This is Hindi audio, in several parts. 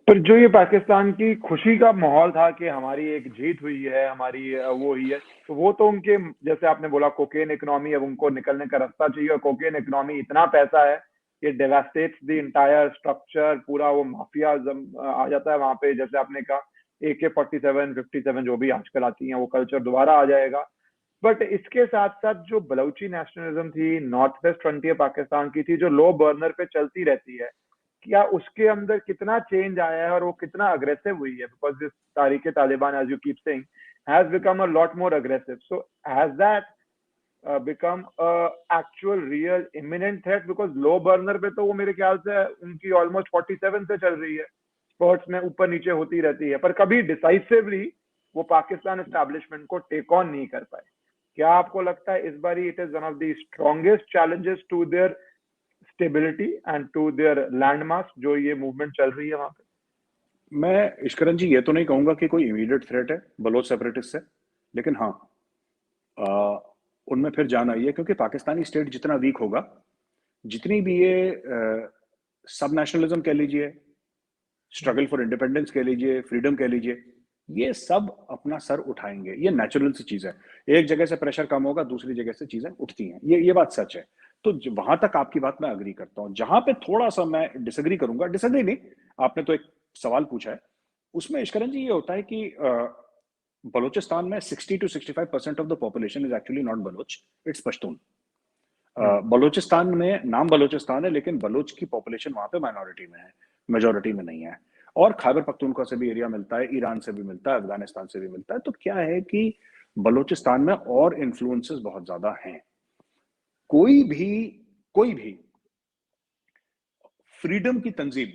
पर जो ये पाकिस्तान की खुशी का माहौल था कि हमारी एक जीत हुई है, हमारी वो हुई है, तो वो तो उनके, जैसे आपने बोला कोकेन इकोनॉमी, अब उनको निकलने का रास्ता चाहिए, और कोकेन इकोनॉमी इतना पैसा है कि डेवास्टेट्स द इंटायर स्ट्रक्चर, पूरा वो माफिया आ जाता है वहां पे। जैसे आपने कहा AK-47 57 जो भी आजकल आती हैं, वो कल्चर दोबारा आ जाएगा। बट इसके साथ साथ जो बलूची नेशनलिज्म थी, नॉर्थ वेस्ट फ्रंटियर पाकिस्तान की थी, जो लो बर्नर पे चलती रहती है, क्या उसके अंदर कितना चेंज आया है और वो कितना अग्रेसिव हुई है? Because this Tehreek Taliban, as you keep saying, has become a lot more aggressive. So has that become a actual real imminent threat? Because low burner पे तो वो मेरे ख्याल से उनकी ऑलमोस्ट 47 से चल रही है, स्पर्ट्स में ऊपर नीचे होती रहती है, पर कभी डिसाइसिवली वो पाकिस्तान एस्टैब्लिशमेंट को टेक ऑन नहीं कर पाए। क्या आपको लगता है इस बारी it is one of the strongest challenges to their stability and to their landmark, जो ये मूवमेंट चल रही है वहां पे? मैं इश्करन जी ये तो नहीं कहूंगा कि कोई इमीडिएट थ्रेट है बलोच सेपरेटिस्ट से, लेकिन हाँ, आ, उनमें फिर जान आई है, क्योंकि पाकिस्तानी स्टेट जितना वीक होगा, जितनी भी ये सब नेशनलिज्म कह लीजिए, स्ट्रगल फॉर इंडिपेंडेंस कह लीजिए, फ्रीडम कह लीजिए, ये सब अपना सर उठाएंगे। ये नेचुरल सी चीज है। एक जगह से प्रेशर कम होगा, दूसरी जगह से चीजें उठती हैं। ये बात सच है। तो वहां तक आपकी बात मैं अग्री करता हूं। जहां पे थोड़ा सा मैं डिसएग्री करूंगा, डिसएग्री नहीं, आपने तो एक सवाल पूछा है, उसमें इश्करन जी ये होता है कि बलूचिस्तान में 60 to 65% of the population is actually not Baloch, it's Pashtun. Balochistan में नाम बलूचिस्तान है, लेकिन बलोच की पॉपुलेशन वहां पे माइनॉरिटी में है, मेजोरिटी में नहीं है। और खैबर पख्तूनख्वा से भी एरिया मिलता है, ईरान से भी मिलता है, अफगानिस्तान से भी मिलता है। तो क्या है कि बलूचिस्तान में और इन्फ्लुएंसेस बहुत ज्यादा हैं। कोई भी कोई भी फ्रीडम की तंजीम,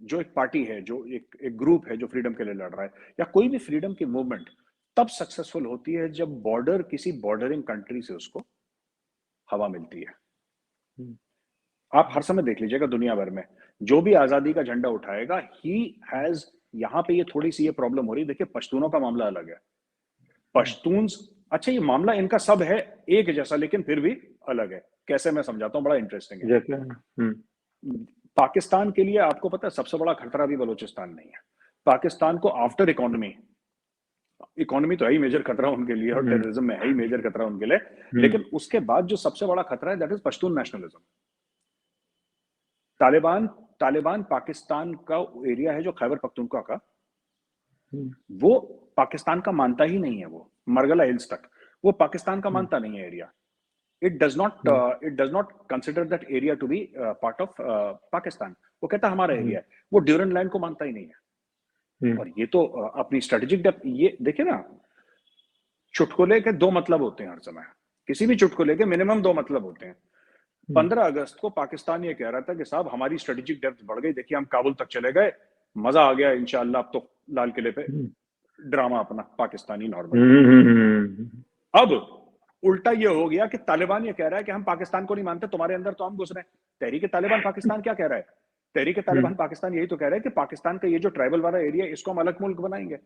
जो एक पार्टी है, जो एक ग्रुप है जो फ्रीडम के लिए लड़ रहा है, या कोई भी फ्रीडम की मूवमेंट तब सक्सेसफुल होती है जब बॉर्डर, किसी बॉर्डरिंग कंट्री से उसको हवा मिलती है। आप हर समय देख लीजिएगा दुनिया भर में जो भी आजादी का झंडा उठाएगा, ही हैज, यहां पे ये थोड़ी सी ये प्रॉब्लम हो रही है। देखिए पश्तूनों का मामला अलग है। पश्तून, अच्छा ये मामला इनका सब है एक जैसा, लेकिन फिर भी अलग है। कैसे, मैं समझाता हूं, बड़ा इंटरेस्टिंग है। जैसे पाकिस्तान के लिए आपको पता है सबसे बड़ा खतरा भी बलूचिस्तान नहीं है। पाकिस्तान को आफ्टर इकोनॉमी, इकोनॉमी तो है ही मेजर खतरा उनके लिए, और टेररिज्म में है ही मेजर खतरा उनके लिए, लेकिन उसके बाद जो सबसे बड़ा खतरा है that is Pashtun nationalism. Taliban Taliban Pakistan का एरिया है जो खैबर पख्तूनख्वा का, वो पाकिस्तान का मानता ही नहीं है। वो मरगला हिल्स तक वो पाकिस्तान का मानता नहीं है area. It does not consider that area to be part of Pakistan. वो कहता हमारा एरिया है। वो ड्यूरन लैंड को मानता ही नहीं है। और ये तो अपनी स्ट्रेटेजिक डेप्थ, ये देखिए ना, चुटकुले के दो मतलब होते हैं हर समय। किसी भी चुटकुले के मिनिमम दो मतलब होते हैं। 15 अगस्त को पाकिस्तान ये कह रहा था कि साहब हमारी स्ट्रेटेजिक डेप्थ बढ़ गई, देखिए हम काबुल तक चले गए, मजा आ गया, इंशाल्लाह अब तो लाल किले पे ड्रामा अपना पाकिस्तानी नॉर्मल। अब उल्टा ये हो गया कि तालिबान ये कह रहा है कि हम पाकिस्तान को नहीं मानते, तुम्हारे अंदर तो हम घुस रहे हैं। तहरीक तालिबान पाकिस्तान क्या कह रहा है? तहरीक तालिबान पाकिस्तान यही तो कह रहा है कि पाकिस्तान का ये जो ट्राइबल वाला एरिया है, इसको हम अलग मुल्क बनाएंगे।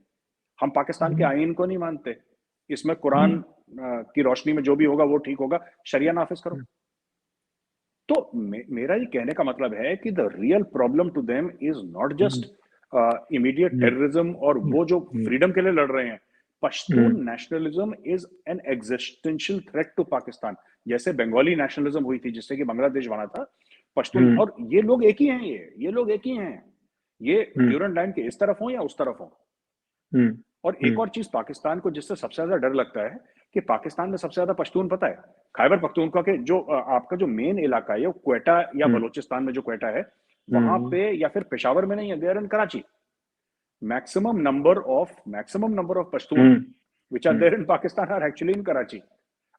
हम पाकिस्तान के आईन को नहीं मानते, इसमें कुरान की रोशनी में जो भी होगा वो ठीक होगा, शरिया नाफिज करो। तो मेरा ये कहने का मतलब है कि the real problem to them is not just immediate terrorism और वो जो फ्रीडम के लिए लड़ रहे हैं। Pashtun nationalism is an existential threat to Pakistan. जैसे बंगाली नेशनलिज्म हुई थी जिससे कि बांग्लादेश बना था, पश्तून, और ये लोग एक ही हैं, ये लोग एक ही हैं। ये ड्यूरन लाइन के इस तरफ हो या उस तरफ हो। और एक और चीज पाकिस्तान को जिससे सबसे ज्यादा डर लगता है कि पाकिस्तान में सबसे ज्यादा पश्तून पता है, खैबर पख्तूनख्वा के जो आपका जो मेन इलाका है, क्वेटा या बलूचिस्तान में जो क्वेटा है वहां पे, या फिर पेशावर में नहीं है, there in Karachi. Maximum number of Pashtun which are there in Pakistan are actually in Karachi.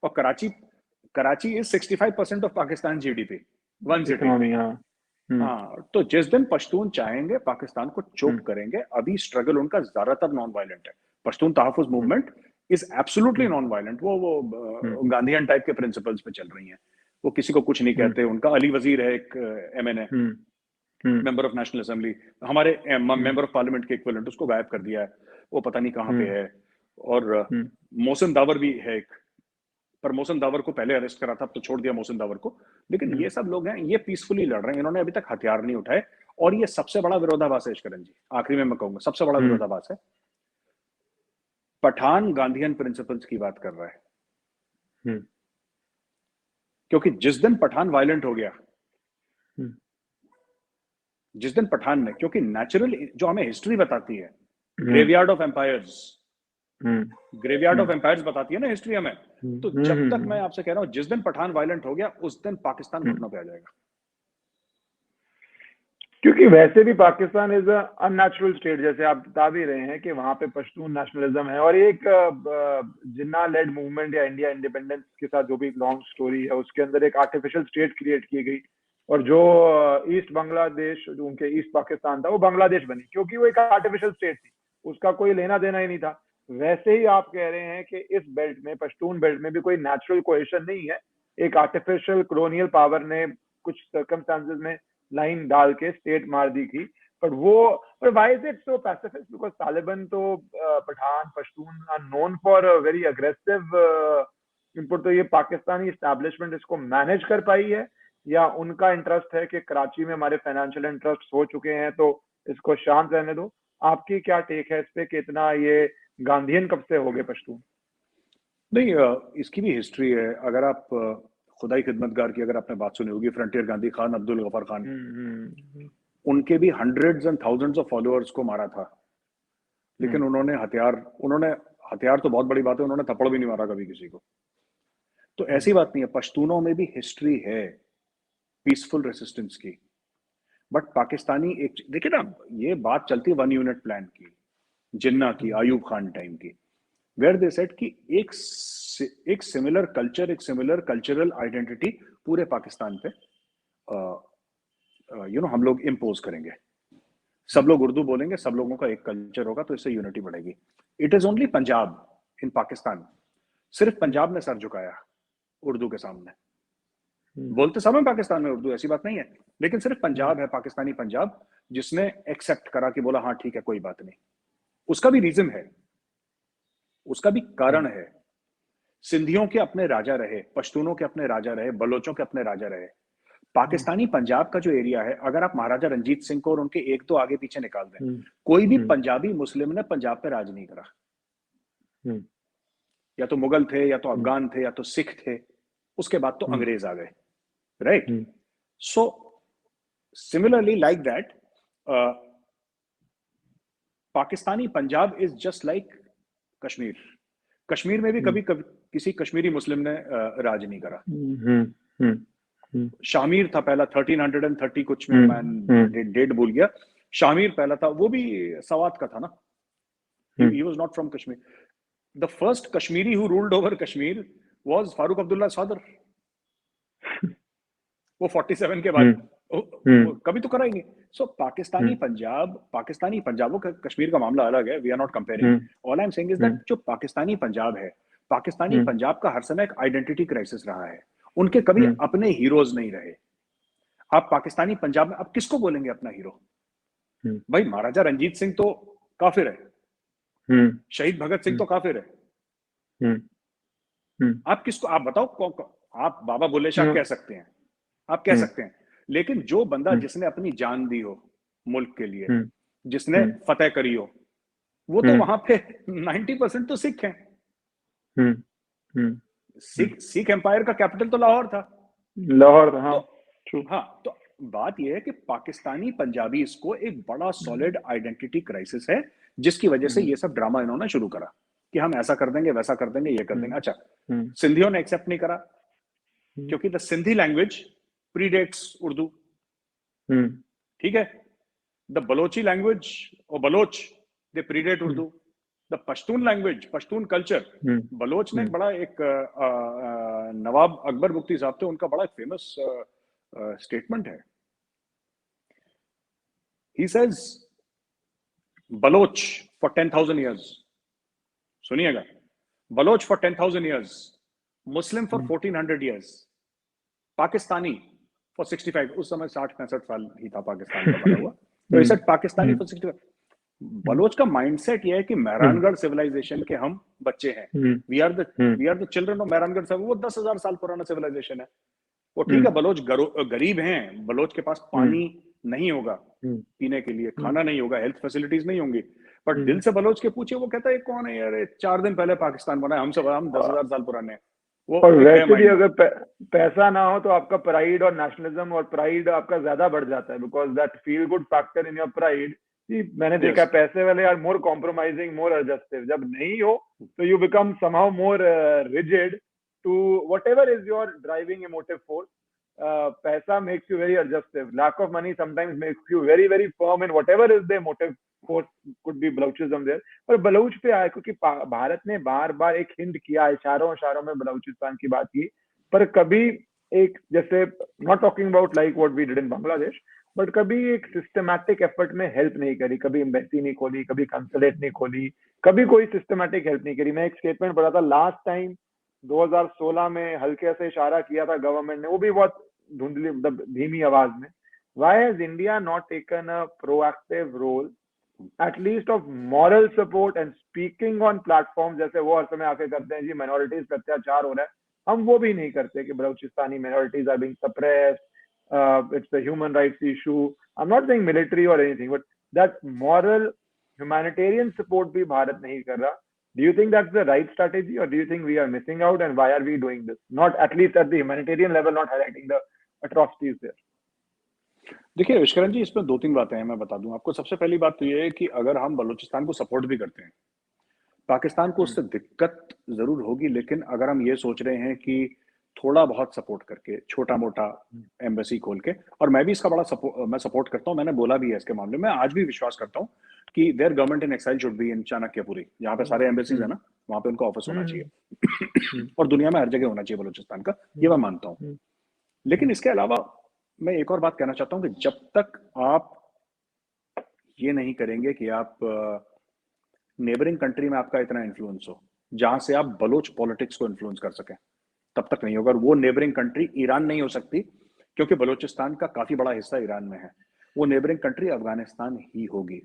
और Karachi is 65% of Pakistan GDP, one city. हाँ, तो जिस दिन पश्तून चाहेंगे पाकिस्तान को चोक करेंगे। अभी स्ट्रगल उनका ज्यादातर नॉन वायलेंट है। Pashtun Tahaffuz movement is absolutely non violent. वो गांधीयन टाइप के प्रिंसिपल्स पे चल रही हैं। वो किसी को कुछ नहीं कहते। उनका अली वजीर है एक MNA, member of national assembly, हमारे मेंबर ऑफ पार्लियामेंट के इक्विवेलेंट, उसको गायब कर दिया है, वो पता नहीं कहाँ पे है। और मोहसिन दावर भी है एक, पर मोहसिन दावर को पहले अरेस्ट करा था, अब तो छोड़ दिया मोहसिन दावर को। लेकिन ये सब लोग हैं, ये पीसफुली लड़ रहे हैं, इन्होंने अभी तक हथियार नहीं उठाए। और ये सबसे बड़ा विरोधाभास है करण जी, आखिरी में मैं कहूंगा सबसे बड़ा विरोधाभास है। पठान गांधीयन प्रिंसिपल्स की बात कर रहा है, क्योंकि जिस दिन पठान वायलेंट हो गया, जिस दिन पठान ने, क्योंकि नेचुरल जो हमें हिस्ट्री बताती है, graveyard of empires, graveyard of empires बताती है ना हिस्ट्री हमें, तो जब तक मैं आपसे कह रहा हूं जिस दिन पठान वायलेंट हो गया उस दिन पाकिस्तान घुटनों पे आ जाएगा। क्योंकि वैसे भी पाकिस्तान इज अननेचुरल स्टेट, जैसे आप बता भी रहे हैं कि वहां पे पश्तून नेशनलिज्म है, और एक जिन्ना लेड मूवमेंट या इंडिया इंडिपेंडेंस के साथ जो भी लॉन्ग स्टोरी है उसके अंदर एक आर्टिफिशियल स्टेट क्रिएट की गई, और जो ईस्ट बांग्लादेश, जो उनके ईस्ट पाकिस्तान था, वो बांग्लादेश बनी क्योंकि वो एक आर्टिफिशियल स्टेट थी, उसका कोई लेना देना ही नहीं था। वैसे ही आप कह रहे हैं कि इस बेल्ट में, पश्तून बेल्ट में भी कोई नेचुरल कोहेशन नहीं है, एक आर्टिफिशियल कॉलोनियल पावर ने कुछ सर्कमस्टांसेस में लाइन डाल के स्टेट मार दी थी। पर वो, पर why is it so pacific? Because Taliban तो Pathan Pashtun are known for very aggressive input. तो ये पाकिस्तानी एस्टैब्लिशमेंट इसको मैनेज कर पाई है, या उनका इंटरेस्ट है कि कराची में हमारे फाइनेंशियल इंटरेस्ट हो चुके हैं तो इसको शांत रहने दो? आपकी क्या टेक है इस पे, कितना ये गांधीयन कब से हो गए पश्तून? नहीं, इसकी भी हिस्ट्री है। अगर आप खुदाई खिदमतगार की अगर आपने बात सुनी होगी, फ्रंटियर गांधी खान, अब्दुल गफार खान, उनके भी hundreds and thousands of followers को मारा था, लेकिन उन्होंने हथियार तो बहुत बड़ी बात है, उन्होंने थप्पड़ भी नहीं मारा कभी किसी को। तो ऐसी बात नहीं है, पश्तूनों में भी हिस्ट्री है पीसफुल रेसिस्टेंस की। बट पाकिस्तानी एक, देखिए ना, ये बात चलती है 1 यूनिट प्लान की, जिन्ना की, आयूब खान टाइम की, वेयर दे सेड कि एक सिमिलर कल्चर, एक सिमिलर कल्चरल आइडेंटिटी पूरे पाकिस्तान पे हम लोग इम्पोज करेंगे। सब लोग उर्दू बोलेंगे, सब लोगों का एक कल्चर होगा, तो इससे यूनिटी बढ़ेगी। इट इज ओनली पंजाब इन पाकिस्तान, सिर्फ पंजाब ने सर झुकाया उर्दू के सामने। बोलते सब में पाकिस्तान में उर्दू, ऐसी बात नहीं है, लेकिन सिर्फ पंजाब है, पाकिस्तानी पंजाब, जिसने एक्सेप्ट करा कि बोला हाँ ठीक है कोई बात नहीं। उसका भी रीजन है, उसका भी कारण है। सिंधियों के अपने राजा रहे, पश्तूनों के अपने राजा रहे, बलोचों के अपने राजा रहे। पाकिस्तानी पंजाब का जो एरिया है, अगर आप महाराजा रंजीत सिंह को और उनके एक दो आगे पीछे निकाल दें, कोई भी पंजाबी मुस्लिम ने पंजाब पे राज नहीं करा। या तो मुगल थे, या तो अफगान थे, या तो सिख थे, उसके बाद तो अंग्रेज आ गए, right? So similarly like that, Pakistani Punjab is just like Kashmir. Kashmir में भी कभी किसी कश्मीरी मुस्लिम ने राज नहीं करा। शामिर था पहला, 1330 कुछ में, मैं डेट भूल गया। शामिर पहला था, वो भी सवात का था ना, he was not from Kashmir. The first Kashmiri who ruled over Kashmir was Farooq Abdullah's father. वो 47 के बाद कभी तो करा ही नहीं। सो पाकिस्तानी पंजाब, वो कश्मीर का मामला अलग है, we are not comparing. All I am saying is that जो पाकिस्तानी पंजाब है, पाकिस्तानी पंजाब का हर समय एक आइडेंटिटी क्राइसिस रहा है। उनके कभी अपने हीरोज नहीं रहे। आप पाकिस्तानी पंजाब में आप किसको बोलेंगे अपना हीरो? भाई महाराजा रंजीत सिंह तो काफिर है, शहीद भगत सिंह तो काफिर है। आप किसको, आप बताओ, आप बाबा बुल्ले शाह कह सकते हैं, आप कह सकते हैं, लेकिन जो बंदा जिसने अपनी जान दी हो मुल्क के लिए, जिसने फतेह करी हो, वो तो वहां पे 90% तो सिख हैं। सिख एम्पायर का कैपिटल तो लाहौर था। हाँ। तो बात यह है कि पाकिस्तानी पंजाबी इसको एक बड़ा सॉलिड आइडेंटिटी क्राइसिस है, जिसकी वजह से ये सब ड्रामा इन्होंने शुरू करा कि हम ऐसा कर देंगे, वैसा कर देंगे, ये कर देंगे। अच्छा, सिंधियों ने एक्सेप्ट नहीं करा, क्योंकि the Sindhi language predates Urdu, ठीक है। द बलोची लैंग्वेज और Baloch, they predate Urdu. The Pashtun language, Pashtun culture, Baloch ने बड़ा एक नवाब अकबर बुख्ती साहब थे, उनका बड़ा फेमस स्टेटमेंट है। He says Baloch for 10,000 years, सुनिएगा, Baloch for 10,000 years, Muslim for 1400 years, Pakistani for 65, उस समय 60-65 साल ही था पाकिस्तान का बना हुआ, तो इसे पाकिस्तानी फॉर 65। बलोच का माइंडसेट ये है कि मेहरानगढ़ सिविलाइजेशन के हम बच्चे हैं, we are the children of Mehrangarh. से वो 10,000 साल पुराना सिविलाइजेशन है। वो ठीक है, बलोच गरीब हैं, बलोच के पास पानी नहीं होगा पीने के लिए, खाना नहीं होगा, हेल्थ फैसिलिटीज नहीं होंगी, बट दिल से बलोच के पूछिए, वो कहता है कौन है यार, 4 दिन पहले पाकिस्तान बना है, हम 10,000 साल पुराने हैं। वो और एक है वैसे भी माइंड में। अगर पैसा ना हो तो आपका प्राइड और नेशनलिज्म और प्राइड आपका ज्यादा बढ़ जाता है, because that feel good factor in your pride कि मैंने देखा यस, पैसे वाले आर मोर कॉम्प्रोमाइजिंग, मोर एडजस्टिव। जब नहीं हो तो you become somehow more rigid to whatever is your driving emotive force. पैसा makes you very adjustive, lack of money sometimes makes you very very firm in whatever is the motive force, could be Baluchism there. पर बलूच पे आया क्योंकि भारत ने बार बार एक हिंट किया, इशारों इशारों में बलूचिस्तान की बात की, पर कभी एक जैसे not talking about like what we did in Bangladesh, but कभी एक सिस्टमैटिक एफर्ट में हेल्प नहीं करी, कभी एम्बेसी नहीं खोली, कभी कंसुलेट नहीं खोली, कभी कोई सिस्टमैटिक हेल्प नहीं करी। मैं एक स्टेटमेंट पढ़ा था लास्ट टाइम 2016 में, हल्के से इशारा किया था गवर्नमेंट ने, वो भी बहुत धुंधली मतलब धीमी आवाज में, why has India not taken a proactive role at least of moral support and speaking on platforms, जैसे वो हर समय आके करते हैं जी minorities पे अत्याचार हो रहा है, हम वो भी नहीं करते कि Balochistani minorities are being suppressed, it's a human rights issue. I'm not saying military or anything, but that moral humanitarian support भी भारत नहीं कर रहा। Do you think that's the right strategy, or do you think we are missing out, and why are we doing this? Not at least at the humanitarian level, not highlighting the atrocities there. देखिए विश्वकरण जी, इसमें 2-3 बातें हैं, मैं बता दूं आपको। सबसे पहली बात तो ये है कि अगर हम बलूचिस्तान को सपोर्ट भी करते हैं, पाकिस्तान को उससे दिक्कत जरूर होगी, लेकिन अगर हम ये सोच रहे हैं कि थोड़ा बहुत सपोर्ट करके, छोटा मोटा एम्बेसी खोल के, और मैं भी इसका बड़ा सपोर्ट करता हूं, मैंने बोला भी है इसके मामले में, आज भी विश्वास करता हूं कि their government in exile should be in Chanakyapuri, जहां पे सारे एम्बेसीज है ना, वहां पे उनका ऑफिस होना चाहिए, और दुनिया में हर जगह होना चाहिए बलूचिस्तान का, ये मैं मानता हूं। लेकिन इसके अलावा मैं एक और बात कहना चाहता हूं कि जब तक आप ये नहीं करेंगे कि आप नेबरिंग कंट्री में आपका इतना इन्फ्लुएंस हो जहां से आप बलोच पॉलिटिक्स को इन्फ्लुएंस कर सकें, तब तक नहीं होगा। और वो नेबरिंग कंट्री ईरान नहीं हो सकती, क्योंकि बलूचिस्तान का काफी बड़ा हिस्सा ईरान में है। वो नेबरिंग कंट्री अफगानिस्तान ही होगी।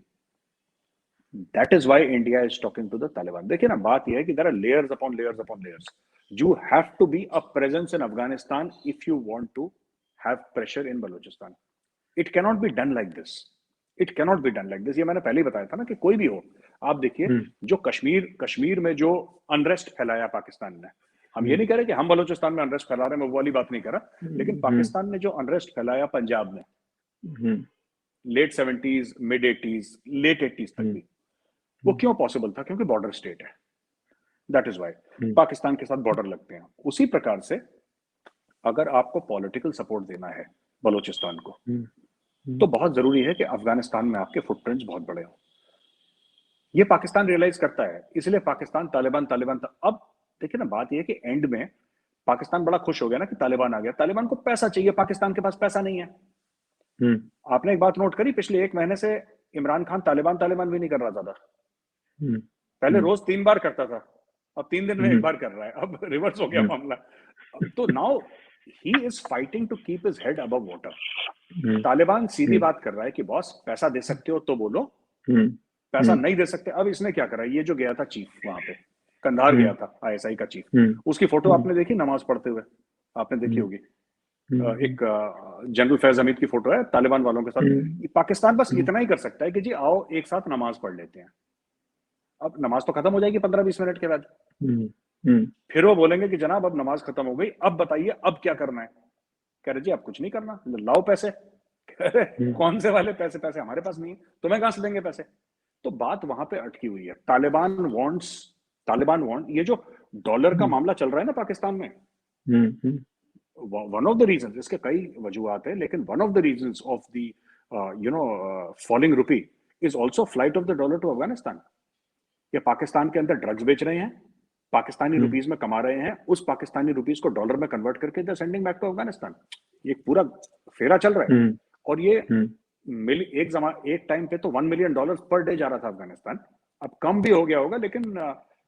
That is why India is talking to the Taliban. देखिए ना, बात यह है कि there are layers upon layers upon layers. You have to be a presence in Afghanistan if you want to have pressure in Balochistan. It cannot be done like this, it cannot be done like this. ये मैंने पहले ही बताया था ना कि कोई भी हो, आप देखिए जो कश्मीर में जो अनरेस्ट फैलाया पाकिस्तान ने, हम ये नहीं कह रहे कि हम बलूचिस्तान में अनरेस्ट फैला रहे हैं, मैं वो वाली बात नहीं कर रहा, लेकिन पाकिस्तान ने जो अनरेस्ट फैलाया पंजाब में late 70s, mid 80s, late 80s तक भी, वो क्यों पॉसिबल था? क्योंकि बॉर्डर स्टेट है, दैट इज वाई पाकिस्तान के साथ बॉर्डर लगते हैं। उसी प्रकार से अगर आपको पॉलिटिकल सपोर्ट देना है बलूचिस्तान को, तो बहुत जरूरी है कि अफगानिस्तान में आपके फुटप्रिंट्स बहुत बड़े हो। ये पाकिस्तान रियलाइज करता है, इसलिए पाकिस्तान तालिबान अब देखिए ना, बात यह है कि एंड में पाकिस्तान बड़ा खुश हो गया ना कि तालिबान आ गया। तालिबान को पैसा चाहिए, पाकिस्तान के पास पैसा नहीं है। आपने एक बात नोट करी, पिछले 1 महीने से इमरान खान तालिबान भी नहीं कर रहा ज्यादा। पहले रोज 3 बार करता था, अब 3 दिन में 1 बार कर रहा है, अब रिवर्स हो गया मामला। तो now he is fighting to keep his head above water. Taliban सीधी बात कर रहा है कि बॉस पैसा दे सकते हो तो बोलो, पैसा नहीं दे सकते। अब इसने क्या करा, ये जो गया था चीफ वहां पे, कंधार गया था आईएसआई का चीफ, उसकी फोटो आपने देखी नमाज पढ़ते हुए, आपने देखी होगी। एक जनरल फैज हमीद की फोटो है तालिबान वालों के साथ। पाकिस्तान बस इतना ही कर सकता है कि जी आओ एक साथ नमाज पढ़ लेते हैं। अब नमाज तो खत्म हो जाएगी 15-20 मिनट के बाद, फिर वो बोलेंगे कि जनाब अब नमाज खत्म हो गई, अब बताइए अब क्या करना है। कह रहे जी अब कुछ नहीं करना, लाओ पैसे। कह रहे कौन से वाले पैसे? पैसे हमारे पास नहीं है, तुम्हें कहां से देंगे पैसे? तो बात वहां पे अटकी हुई है। तालिबान वांट ये जो डॉलर का मामला चल रहा है ना पाकिस्तान में, वन ऑफ द रीजंस, इसके कई वजूहत है, लेकिन one of the reasons of the falling rupee is also flight of the dollar to Afghanistan. ये पाकिस्तान के अंदर ड्रग्स बेच रहे हैं, पाकिस्तानी रुपीस में कमा रहे हैं, उस पाकिस्तानी रुपीस को डॉलर में कन्वर्ट करके दे सेंडिंग बैक टू अफगानिस्तान। ये पूरा फेरा चल रहा है। और ये एक टाइम पे तो $1 मिलियन पर डे जा रहा था अफगानिस्तान, अब कम भी हो गया होगा, लेकिन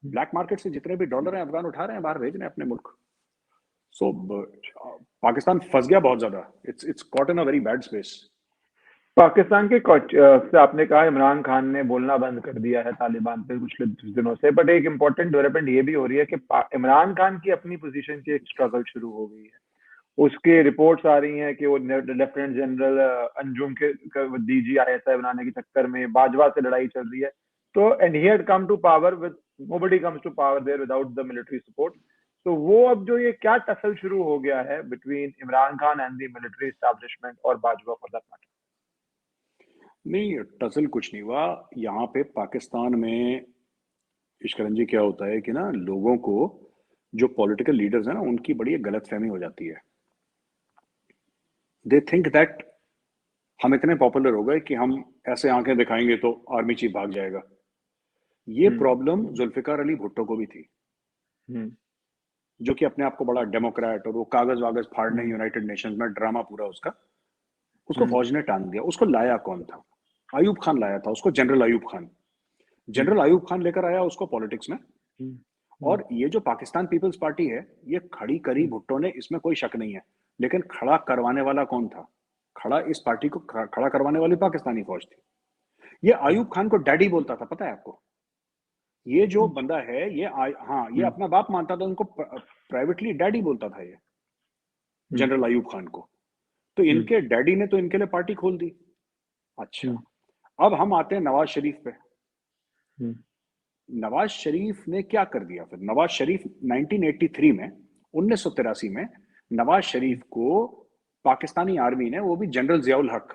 ब्लैक मार्केट से जितने भी डॉलर हैं अफगान उठा रहे हैं, बाहर भेज रहे हैं अपने मुल्क। सो पाकिस्तान फंस गया बहुत ज्यादा, it's caught in a very bad space. Pakistan के से आपने कहा इमरान खान ने बोलना बंद कर दिया है तालिबान पे कुछ दिनों से, बट एक इम्पोर्टेंट डेवलपमेंट ये भी हो रही है कि इमरान खान की अपनी पोजीशन की एक स्ट्रगल शुरू हो गई है। उसके रिपोर्ट्स आ रही हैं कि वो लेफ्टिनेंट जनरल अंजुम के डीजी आईएसआई बनाने के चक्कर में बाजवा से लड़ाई चल रही है। तो and he had come to power with nobody comes to power there without the military support. तो वो अब जो ये क्या टसल शुरू हो गया है between Imran Khan and the military establishment और बाजवा फॉर दैट मैटर। नहीं, टसल कुछ नहीं हुआ यहाँ पे पाकिस्तान में। इश्करन जी, क्या होता है कि ना, लोगों को जो पॉलिटिकल लीडर्स हैं ना, उनकी बड़ी एक गलतफहमी हो जाती है। दे थिंक दैट हम इतने पॉपुलर हो गए कि हम ऐसे आंखें दिखाएंगे तो आर्मी चीफ भाग जाएगा। ये प्रॉब्लम जुल्फिकार अली भुट्टो को भी थी, जो कि अपने आप को बड़ा डेमोक्रेट, और वो कागज वागज फाड़ने यूनाइटेड नेशंस में ड्रामा पूरा उसका, उसको फौज ने टांग दिया। उसको लाया कौन था? आयूब खान लाया था उसको, जनरल आयूब खान। जनरल आयूब खान लेकर आया उसको पॉलिटिक्स में। और ये जो पाकिस्तान पीपल्स पार्टी है, ये खड़ी करी भुट्टो ने, इसमें कोई शक नहीं है। लेकिन खड़ा करवाने वाला कौन था? खड़ा इस पार्टी को खड़ा करवाने वाली पाकिस्तानी फौज थी। ये आयूब खान को डैडी बोलता था, पता है आपको? ये जो बंदा है, ये अपना बाप मानता था, उनको प्राइवेटली डैडी बोलता था ये, जनरल आयूब खान को। तो इनके डैडी ने तो इनके लिए पार्टी खोल दी। अच्छा, अब हम आते हैं नवाज शरीफ पे। नवाज शरीफ ने क्या कर दिया फिर? नवाज शरीफ 1983 में, 1983 में नवाज शरीफ को पाकिस्तानी आर्मी ने, वो भी जनरल जियाउल हक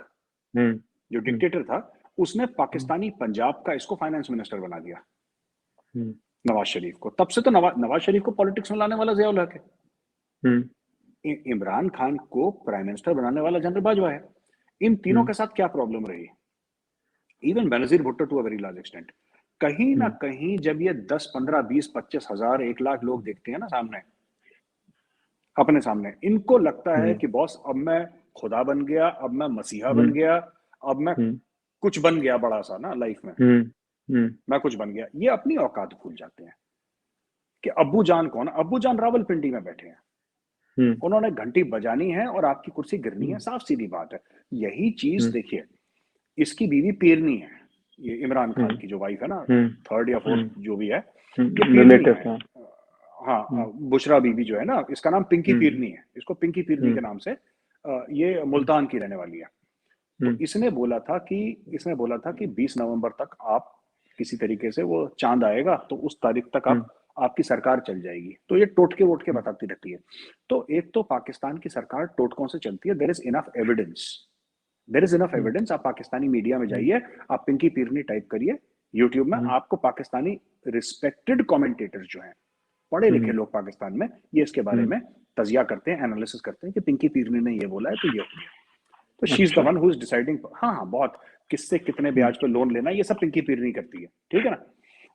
जो डिक्टेटर था, उसने पाकिस्तानी पंजाब का इसको फाइनेंस मिनिस्टर बना दिया, नवाज शरीफ को। तब से तो नवाज शरीफ को पॉलिटिक्स में लाने वाला जियाउल हक है। इमरान खान को प्राइम मिनिस्टर बनाने वाला जनरल बाजवा है। इन तीनों के साथ क्या प्रॉब्लम रही? Even Benazir Bhutto to a very large extent, कहीं ना कहीं जब ये 10, 15, 20, 25 हजार, 1 लाख लोग देखते हैं ना सामने, अपने सामने, इनको लगता है कि बॉस अब मैं खुदा बन गया, अब मैं मसीहा बन गया, अब मैं कुछ बन गया बड़ा सा ना लाइफ में, मैं कुछ बन गया। ये अपनी औकात भूल जाते हैं कि अब्बू जान कौन? अब्बू जान रावलपिंडी में बैठे हैं, उन्होंने घंटी बजानी है और आपकी कुर्सी गिरनी है, साफ सीधी बात है। यही चीज देखिए, इसकी बीवी पीरनी है, ये इमरान खान की जो वाइफ है ना, 3rd या 4th जो भी है, ये पीरनी है। हाँ, बुशरा बीबी जो है ना, इसका नाम पिंकी पीरनी है। इसको पिंकी पीरनी के नाम से, ये मुल्तान की रहने वाली है। तो इसने बोला था कि 20 नवंबर तक आप किसी तरीके से, वो चांद आएगा तो उस तारीख तक आपकी सरकार चल जाएगी। तो ये टोटके वोटके बताती रहती है। तो एक तो पाकिस्तान की सरकार टोटकों से चलती है। There is enough evidence. आप पाकिस्तानी मीडिया में जाइए, आप पिंकी पीरनी टाइप करिए यूट्यूब में, आपको पाकिस्तानी रिस्पेक्टेड कमेंटेटर्स जो हैं, पढ़े लिखे लोग पाकिस्तान में, ये इसके बारे में तजिया करते हैं, एनालिसिस करते हैं कि पिंकी पीरनी ने ये बोला है तो ये हो गया। तो she is the one who is deciding. हाँ, बहुत किससे कितने ब्याज पे लोन लेना, ये सब पिंकी पीरनी करती है, ठीक है ना।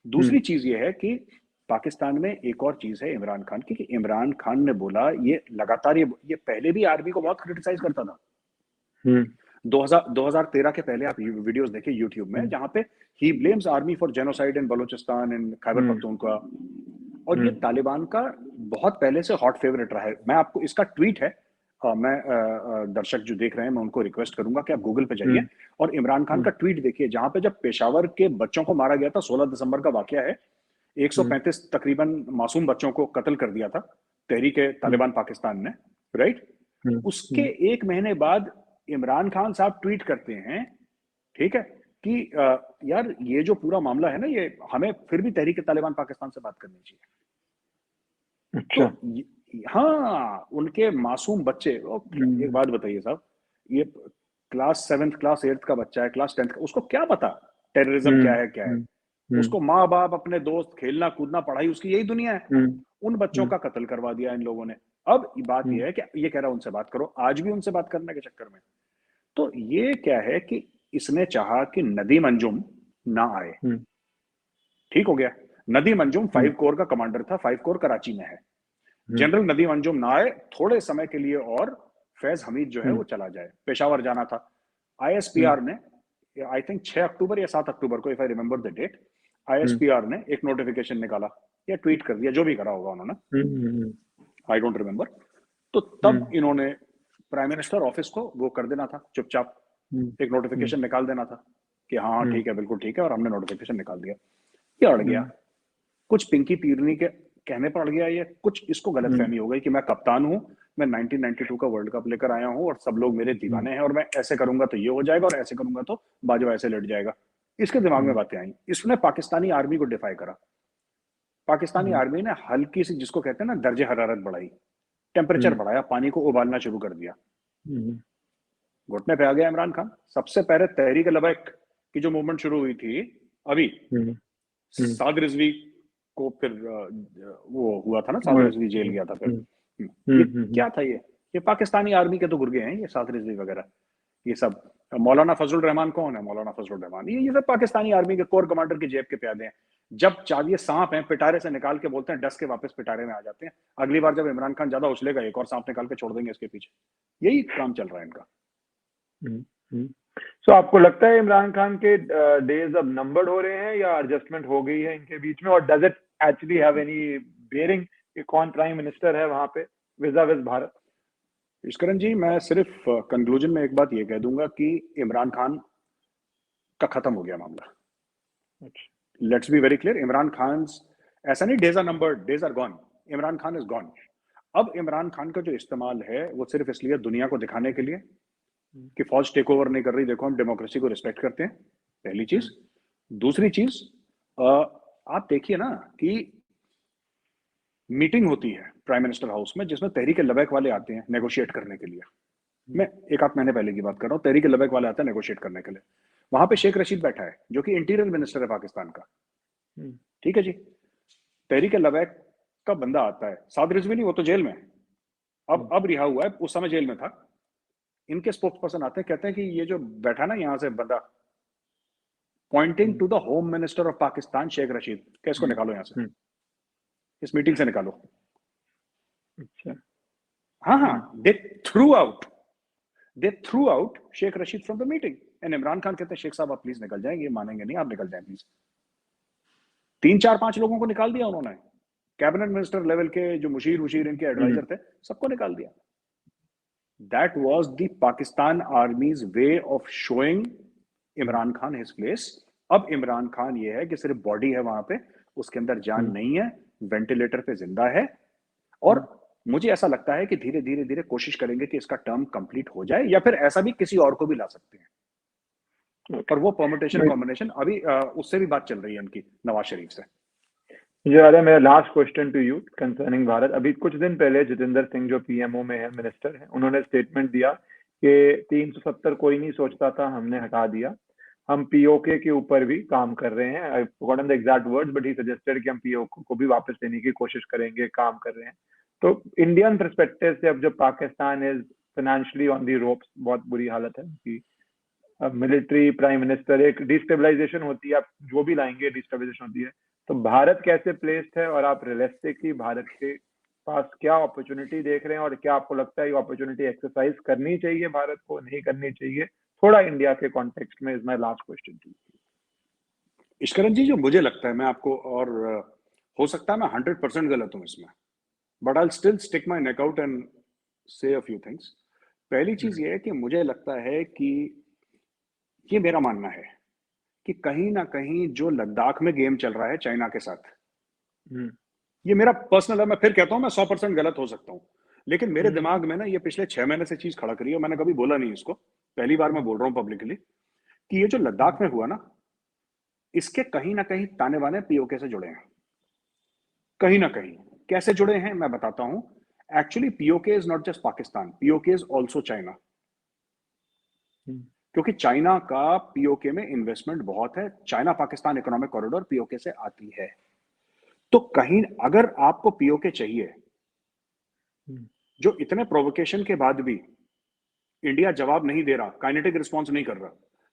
दूसरी चीज ये है कि पाकिस्तान में एक और चीज है इमरान खान की, कि इमरान खान ने बोला, ये लगातार, ये पहले भी आर्मी को बहुत क्रिटिसाइज करता था। 2013 के पहले आप वीडियोस देखिए यूट्यूब में, जहां पे he blames army for genocide in Balochistan and Khyber Pakhtunkhwa. और ये तालिबान का बहुत पहले से हॉट फेवरेट रहा है। मैं आपको, इसका ट्वीट है, मैं दर्शक जो देख रहे हैं, मैं उनको रिक्वेस्ट करूंगा कि आप गूगल पे जाइए और इमरान खान का ट्वीट देखिए, जहां पे जब पेशावर के बच्चों को मारा गया था, 16 दिसंबर का वाकया है, 135 तकरीबन मासूम बच्चों को कत्ल कर दिया था तहरीक तालिबान पाकिस्तान ने, राइट। उसके 1 महीने बाद इमरान खान साहब ट्वीट करते हैं, ठीक है, कि यार ये जो पूरा मामला है ना, ये हमें फिर भी तहरीक तालिबान पाकिस्तान से बात करनी चाहिए। अच्छा। तो हाँ, उनके मासूम बच्चे, एक बात बताइए साहब, ये क्लास 7th क्लास 8th का बच्चा है, क्लास 10th का, उसको क्या पता टेररिज्म क्या है? उसको माँ बाप, अपने दोस्त, खेलना कूदना, पढ़ाई, उसकी यही दुनिया है। उन बच्चों का कत्ल करवा दिया इन लोगों ने। अब बात यह है कि ये कह रहा उनसे बात करो, आज भी उनसे बात करने के चक्कर में। तो ये क्या है कि इसने चाहा कि नदीम अंजुम ना आए, ठीक हो गया। नदीम अंजुम 5 कोर का कमांडर था, 5 कोर कराची में है। जनरल नदीम अंजुम ना आए थोड़े समय के लिए, और फैज हमीद जो है वो चला जाए, पेशावर जाना था। आईएसपीआर ने, आई थिंक 6 अक्टूबर या 7 अक्टूबर को, if I remember the date, ISPR ने एक नोटिफिकेशन निकाला या ट्वीट कर दिया, जो भी करा होगा उन्होंने, आई डोंट रिमेंबर। तो तब इन्होंने प्राइम मिनिस्टर ऑफिस को वो कर देना था, चुपचाप एक नोटिफिकेशन निकाल देना था कि हाँ ठीक है, बिल्कुल ठीक है, और हमने नोटिफिकेशन निकाल दिया। ये अड़ गया, कुछ पिंकी पीरनी के कहने पर अड़ गया, ये कुछ इसको गलतफहमी हो गई कि मैं कप्तान हूं, मैं 1992 का वर्ल्ड कप लेकर आया हूं और सब लोग मेरे दीवाने हैं और मैं ऐसे करूंगा तो ये हो जाएगा और ऐसे करूंगा तो बाजवा ऐसे लट जाएगा। इसके दिमाग में बातें आई, इसने पाकिस्तानी आर्मी को डिफाई करा। पाकिस्तानी आर्मी ने हल्की सी, जिसको कहते हैं ना, दर्जे हरारत बढ़ाई, टेम्परेचर बढ़ाया, पानी को उबालना शुरू कर दिया। घुटने पे आ गया इमरान खान। सबसे पहले तहरीक लबैक की जो मूवमेंट शुरू हुई थी अभी, साद रिजवी को फिर वो हुआ था ना, साद रिजवी जेल गया था फिर। ये क्या था? ये पाकिस्तानी आर्मी के तो गुर्गे हैं ये साद रिजवी वगैरह, ये सब। मौलाना फजलुर रहमान कौन है? मौलाना फजलुर रहमान ये सब पाकिस्तानी आर्मी के कोर कमांडर की जेब के प्यादे हैं। जब चाहे सांप हैं, पिटारे से निकाल के बोलते हैं, डस के वापस पिटारे में आ जाते हैं। अगली बार जब इमरान खान ज्यादा उछलेगा एक और सांप निकाल के छोड़ देंगे इसके पीछे। यही काम चल रहा है इनका। So, आपको लगता है इमरान खान के डेज अब नंबर्ड हो रहे हैं या एडजस्टमेंट हो गई है इनके बीच में? और does it actually have any bearing कि कौन प्राइम मिनिस्टर है वहां पे विजा विज भारत? इश्करन जी, मैं सिर्फ कंक्लूजन में एक बात ये कह दूंगा कि इमरान खान का खत्म हो गया मामला। Let's be very clear, Imran Khan, ऐसा नहीं days are numbered, days are gone. Imran Khan is gone. अब इमरान खान का जो इस्तेमाल है वो सिर्फ इसलिए दुनिया को दिखाने के लिए कि फौज टेक ओवर नहीं कर रही, देखो हम डेमोक्रेसी को रिस्पेक्ट करते हैं, पहली चीज। दूसरी चीज, आप देखिए ना कि मीटिंग होती है प्राइम मिनिस्टर हाउस में जिसमें तहरीक लबैक वाले आते हैं नेगोशिएट करने के लिए। मैं एक आध महीने पहले की बात कर रहा हूँ, तहरीक लबैक वाले आते हैं नेगोशिएट करने के लिए। वहां पे शेख रशीद बैठा है जो कि इंटीरियर मिनिस्टर है पाकिस्तान का। ठीक है जी, तहरीक लबैक का बंदा आता है, साद रिजवी नहीं, वो तो जेल में, अब रिहा हुआ है, उस समय जेल में था। इनके स्पोक्स पर्सन आते हैं, कहते हैं कि ये जो बैठा ना यहां से बंदा, pointing to the home minister of Pakistan Sheikh Rashid, क्या इसको निकालो यहां से, इस मीटिंग से निकालो। अच्छा। हाँ, they threw out Sheikh Rashid from the meeting and Imran Khan कहते हैं शेख साहब आप प्लीज निकल जाएंगे, मानेंगे नहीं, आप निकल जाए प्लीज। 3 4 5 लोगों को निकाल दिया उन्होंने, कैबिनेट मिनिस्टर लेवल के जो मुशीर इनके एडवाइजर थे, सबको निकाल दिया। That was the Pakistan Army's way of showing Imran Khan his place। अब इमरान खान ये है कि सिर्फ बॉडी है वहां पे, उसके अंदर जान नहीं है, वेंटिलेटर पे जिंदा है। और मुझे ऐसा लगता है कि धीरे धीरे कोशिश करेंगे कि इसका टर्म कंप्लीट हो जाए, या फिर ऐसा भी किसी और को भी ला सकते हैं। और वो परमुटेशन कॉम्बिनेशन अभी उससे भी बात चल रही है उनकी, नवाज शरीफ से। ये मेरा last question to you concerning Bharat. अभी कुछ दिन पहले जितेंद्र सिंह जो पीएमओ में है, मिनिस्टर है, उन्होंने स्टेटमेंट दिया कि 370 कोई नहीं सोचता था, हमने हटा दिया, हम पीओके के ऊपर भी काम कर रहे हैं। आई forgotten the exact words but he suggested कि हम पीओके को भी वापस लेने की कोशिश करेंगे, काम कर रहे हैं। तो इंडियन पर्सपेक्टिव से अब जब Pakistan is financially on the ropes, बहुत बुरी हालत है उनकी, अब मिलिट्री प्राइम मिनिस्टर, एक डिस्टेबलाइजेशन होती है, आप जो भी लाएंगे डिस्टेबलाइजेशन होती है। तो भारत कैसे प्लेस्ड है और आप रियलिस्टिकली भारत के पास क्या अपॉर्चुनिटी देख रहे हैं, और क्या आपको लगता है ये अपॉर्चुनिटी एक्सरसाइज करनी चाहिए भारत को, नहीं करनी चाहिए, थोड़ा इंडिया के कॉन्टेक्स्ट में? Is my last question to you. Ishkaran ji, जो मुझे लगता है, मैं आपको, और हो सकता है मैं 100% गलत हूं इसमें, but I still stick my neck out and से अ फ्यू थिंग्स। पहली चीज ये है कि मुझे लगता है कि ये मेरा मानना है कि कहीं ना कहीं जो लद्दाख में गेम चल रहा है चाइना के साथ, ये मेरा पर्सनल है, मैं फिर कहता हूं मैं 100% गलत हो सकता हूं, लेकिन मेरे दिमाग में ना ये पिछले 6 महीने से चीज खड़क रही है। मैंने कभी बोला नहीं इसको, पहली बार मैं बोल रहा हूं पब्लिकली कि ये जो लद्दाख में हुआ ना, इसके कहीं ना कहीं ताने बाने पीओके से जुड़े हैं। कहीं ना कहीं कैसे जुड़े हैं मैं बताता हूं। Actually PoK is not just Pakistan, PoK is also China, क्योंकि चाइना का पीओके में इन्वेस्टमेंट बहुत है। China Pakistan economic corridor PoK से आती है। तो कहीं अगर आपको पीओके चाहिए, जो इतने प्रोवोकेशन के बाद भी इंडिया जवाब नहीं दे रहा, काइनेटिक रिस्पॉन्स नहीं कर रहा,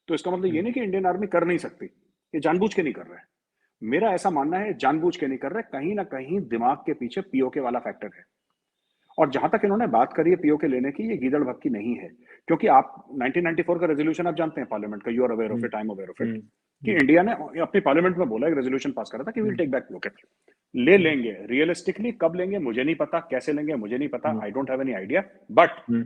तो इसका मतलब ये नहीं कि इंडियन आर्मी कर नहीं सकती, ये जानबूझ के नहीं कर रहा है। मेरा ऐसा मानना है जानबूझ के नहीं कर रहे, कहीं ना कहीं दिमाग के पीछे पीओके वाला फैक्टर है। और जहां तक इन्होंने बात करी है पीओके लेने की, ये गीदड़ भक्की नहीं है, क्योंकि आप 1994 का रेजोल्यूशन आप जानते हैं पार्लियामेंट का, you are aware of it, I am aware of it, कि इंडिया ने अपनी पार्लियामेंट में बोला, एक रेजोल्यूशन पास करा था कि वील टेक बैक पीओके। ले लेंगे, रियलिस्टिकली कब लेंगे मुझे नहीं पता, कैसे लेंगे मुझे नहीं पता, I don't have any idea, but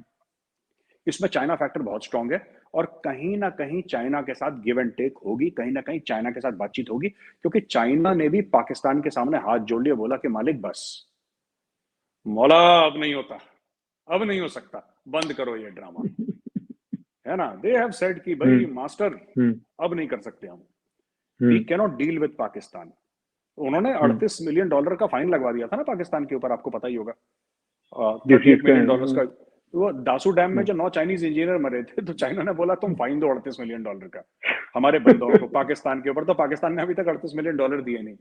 इसमें चाइना फैक्टर बहुत स्ट्रांग है। और कहीं ना कहीं चाइना के साथ गिव एंड टेक होगी, कहीं ना कहीं चाइना के साथ बातचीत होगी, क्योंकि चाइना ने भी पाकिस्तान के सामने हाथ जोड़ लिया, बोला कि मालिक बस मौला अब नहीं होता, अब नहीं हो सकता, बंद करो ये ड्रामा, है ना। दे हैव सेड कि भाई मास्टर अब नहीं कर सकते हम, we cannot deal with Pakistan. उन्होंने $38 मिलियन का फाइन लगवा दिया था ना पाकिस्तान के ऊपर, आपको पता ही होगा। $38 मिलियन का। वो दासू डैम में जो 9 चाइनीज इंजीनियर मरे थे, तो चाइना ने बोला तुम फाइन दो $38 मिलियन का हमारे बंदों को पाकिस्तान के ऊपर। तो पाकिस्तान ने अभी तक $38 मिलियन दिए नहीं,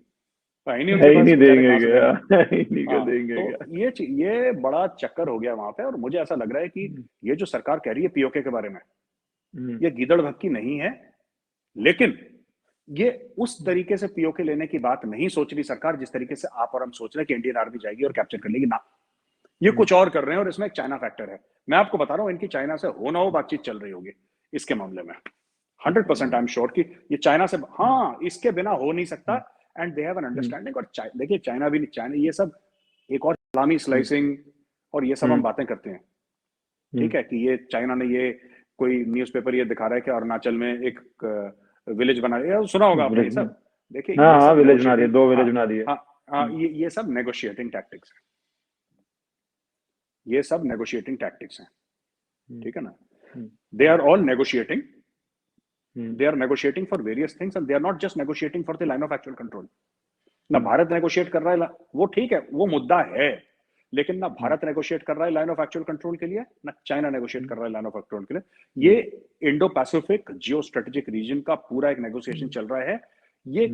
फाइन ही उनके पास, बेचारे कहां से देंगे। तो ये बड़ा चक्कर हो गया वहां पे। और मुझे ऐसा लग रहा है कि ये जो सरकार कह रही है पीओके के बारे में, ये गीदड़ भक्की नहीं है, लेकिन ये उस तरीके से पीओके लेने की बात नहीं सोच रही सरकार जिस तरीके से आप और हम सोच रहे हैं कि इंडियन आर्मी जाएगी और कैप्चर कर लेगी। ना, ये कुछ और कर रहे हैं, और इसमें एक चाइना फैक्टर है। मैं आपको बता रहा हूं, इनकी चाइना से हो ना हो बातचीत चल रही होगी इसके मामले में। 100% आई एम श्योर कि ये चाइना से, हाँ, इसके बिना हो नहीं सकता। And they have an understanding. और देखिए चाइना भी, चाइना ये सब एक और सलामी स्लाइसिंग और ये सब हम बातें करते हैं, ठीक है, कि ये चाइना ने ये कोई न्यूज़पेपर ये दिखा रहा है कि अरुणाचल में एक विलेज बना रही, सुना होगा आपने ये सब। देखिए ये सब विलेज बना रही है, 2 विलेज बना रही है। हाँ, ये सब नेगोशिएटिंग टैक्टिक्स है, ये सब नेगोशिएटिंग टैक्टिक्स हैं, ठीक है ना। They are all negotiating, they are negotiating for various things and they are not just negotiating for the line of actual control। ना भारत नेगोशिएट कर रहा है, वो ठीक है, वो मुद्दा है, लेकिन ना भारत नेगोशिएट कर रहा है लाइन ऑफ एक्चुअल कंट्रोल के लिए, ना चाइना नेगोशिएट कर रहा है लाइन ऑफ कंट्रोल के लिए। ये Indo Pacific geo strategic region का पूरा एक नेगोशिएशन चल रहा है। ये